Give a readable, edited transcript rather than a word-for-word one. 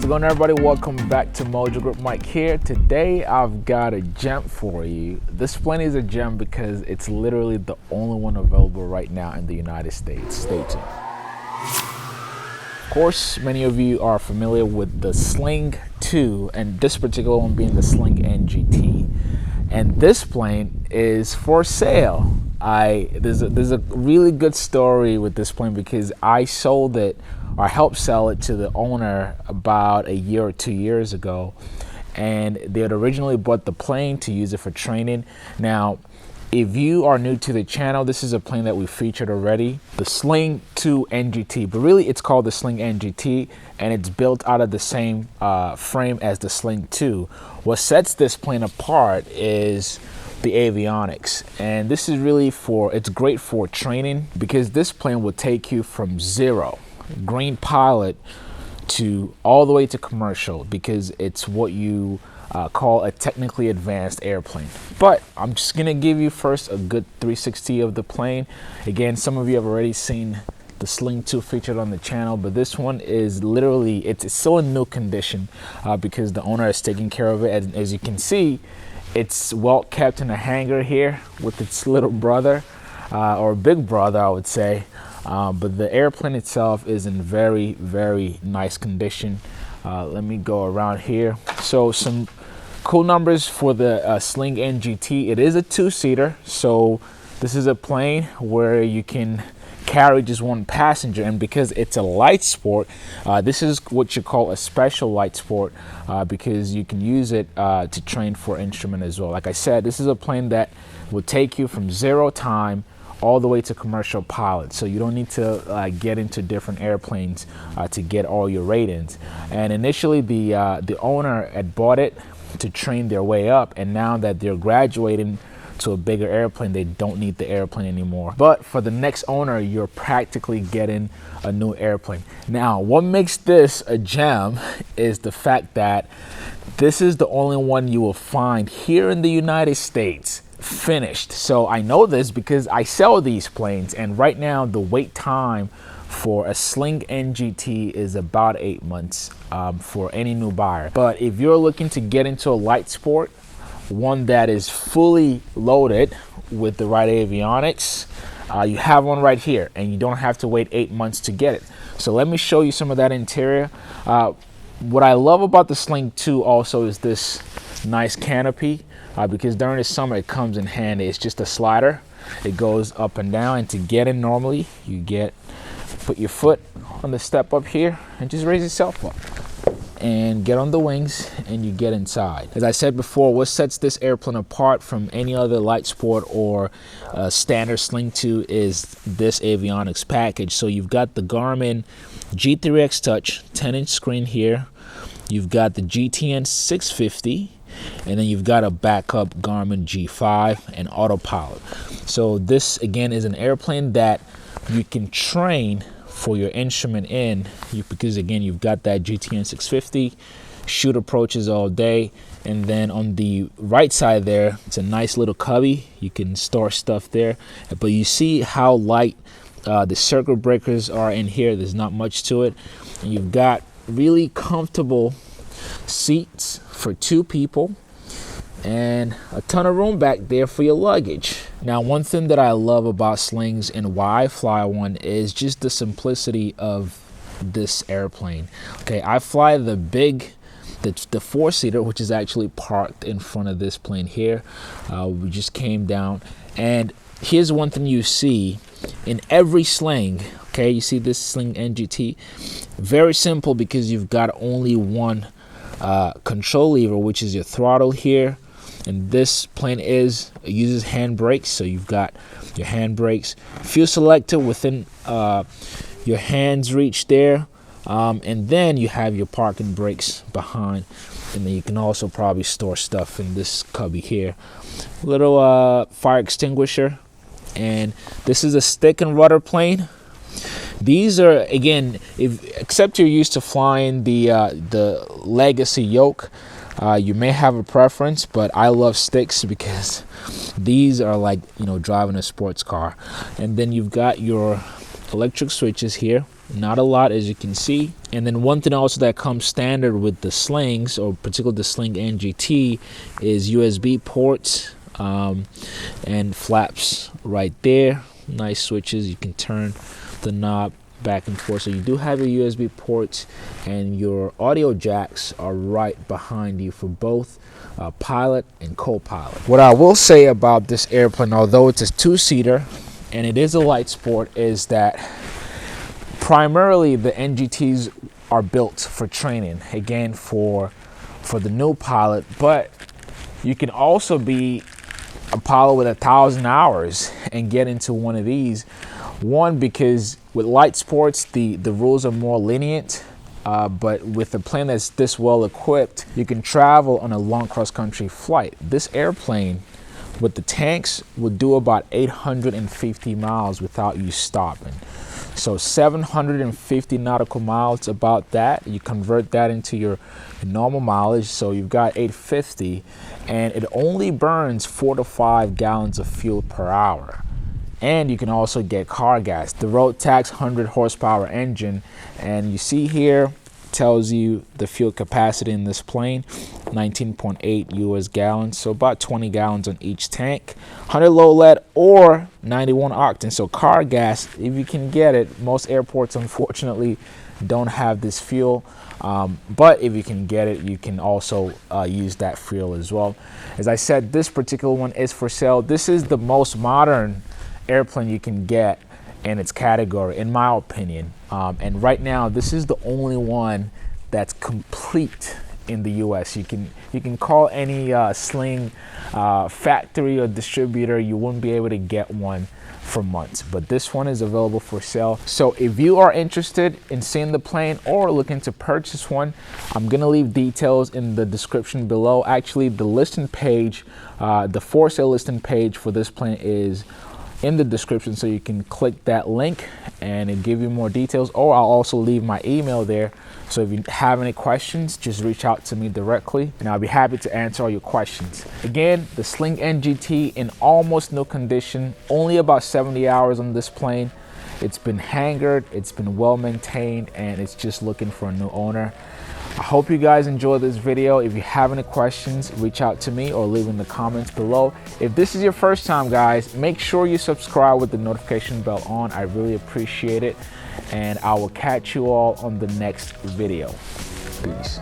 How's it going, everybody? Welcome back to Mojo Group. Mike here. Today I've got a gem for you. This plane is a gem because it's literally the only one available right now in the United States. Stay tuned. Of course, many of you are familiar with the Sling 2, and this particular one being the Sling NGT. And this plane is for sale. There's a really good story with this plane because I sold it, or helped sell it to the owner about a year or 2 years ago, and they had originally bought the plane to use it for training. Now, if you are new to the channel, this is a plane that we featured already, the Sling 2 NGT, but really it's called the Sling NGT, and it's built out of the same frame as the Sling 2. What sets this plane apart is the avionics, and this is really it's great for training because this plane will take you from zero, green pilot, to all the way to commercial, because it's what you call a technically advanced airplane. But I'm just gonna give you first a good 360 of the plane. Again, some of you have already seen the Sling 2 featured on the channel, but this one is literally, it's still in new condition because the owner is taking care of it. As you can see, it's well kept in a hangar here with its little brother, or big brother, I would say. But the airplane itself is in very, very nice condition. Let me go around here. So some cool numbers for the Sling NGT. It is a two-seater, so this is a plane where you can carry just one passenger, and because it's a light sport, this is what you call a special light sport because you can use it to train for instrument as well. Like I said, this is a plane that will take you from zero time all the way to commercial pilot, so you don't need to get into different airplanes to get all your ratings. And initially the owner had bought it to train their way up, and now that they're graduating to a bigger airplane, they don't need the airplane anymore. But for the next owner, you're practically getting a new airplane. Now, what makes this a gem is the fact that this is the only one you will find here in the United States finished. So I know this because I sell these planes, and right now the wait time for a Sling NGT is about 8 months for any new buyer. But if you're looking to get into a light sport, one that is fully loaded with the right avionics, you have one right here, and you don't have to wait 8 months to get it. So let me show you some of that interior. What I love about the Sling 2 also is this nice canopy, because during the summer it comes in handy. It's just a slider. It goes up and down, and to get in normally, put your foot on the step up here and just raise yourself up and get on the wings, and you get inside. As I said before, what sets this airplane apart from any other light sport or standard Sling 2 is this avionics package. So you've got the Garmin G3X Touch 10-inch screen here. You've got the GTN 650, and then you've got a backup Garmin G5 and autopilot. So this again is an airplane that you can train for your instrument in, because again you've got that GTN 650, shoot approaches all day, and then on the right side there, it's a nice little cubby. You can store stuff there, but you see how light the circuit breakers are in here. There's not much to it, and you've got really comfortable seats for 2 people and a ton of room back there for your luggage. Now, one thing that I love about Slings and why I fly one is just the simplicity of this airplane. Okay, I fly the 4-seater, which is actually parked in front of this plane here. We just came down, and here's one thing you see in every Sling. Okay, you see this Sling NGT, very simple because you've got only one control lever, which is your throttle here. And this plane uses hand brakes, so you've got your hand brakes, fuel selector within your hands reach there, and then you have your parking brakes behind, and then you can also probably store stuff in this cubby here. Little fire extinguisher, and this is a stick and rudder plane. These are, again, except you're used to flying the Legacy yoke, you may have a preference, but I love sticks because these are like, driving a sports car. And then you've got your electric switches here, not a lot as you can see. And then one thing also that comes standard with the slings, or particularly the Sling NGT, is USB ports and flaps right there. Nice switches. You can turn the knob back and forth, so you do have your USB ports, and your audio jacks are right behind you for both pilot and co-pilot. What I will say about this airplane, although it's a two-seater and it is a light sport, is that primarily the NGTs are built for training, again for the new pilot, but you can also be a pilot with 1,000 hours and get into one of these. One, because with light sports the rules are more lenient, but with a plane that's this well equipped, you can travel on a long cross-country flight. This airplane with the tanks would do about 850 miles without you stopping. So 750 nautical miles, about that. You convert that into your normal mileage, so you've got 850, and it only burns 4 to 5 gallons of fuel per hour. And you can also get car gas. The road tax 100 horsepower engine, and you see here tells you the fuel capacity in this plane, 19.8 US gallons, so about 20 gallons on each tank, 100 low lead or 91 octane. So car gas, if you can get it. Most airports unfortunately don't have this fuel, but if you can get it, you can also use that fuel as well. As I said, this particular one is for sale. This is the most modern airplane you can get in its category, in my opinion, and right now this is the only one that's complete in the US. You can call any Sling factory or distributor, you wouldn't be able to get one for months, but this one is available for sale. So if you are interested in seeing the plane or looking to purchase one, I'm gonna leave details in the description below. Actually, the listing page, the for sale listing page for this plane is in the description, so you can click that link and it'll give you more details, or I'll also leave my email there, so if you have any questions, just reach out to me directly and I'll be happy to answer all your questions. Again, the Sling NGT in almost new condition, only about 70 hours on this plane. It's been hangared, it's been well maintained, and it's just looking for a new owner. I hope you guys enjoyed this video. If you have any questions, reach out to me or leave in the comments below. If this is your first time, guys, make sure you subscribe with the notification bell on. I really appreciate it, and I will catch you all on the next video. Peace.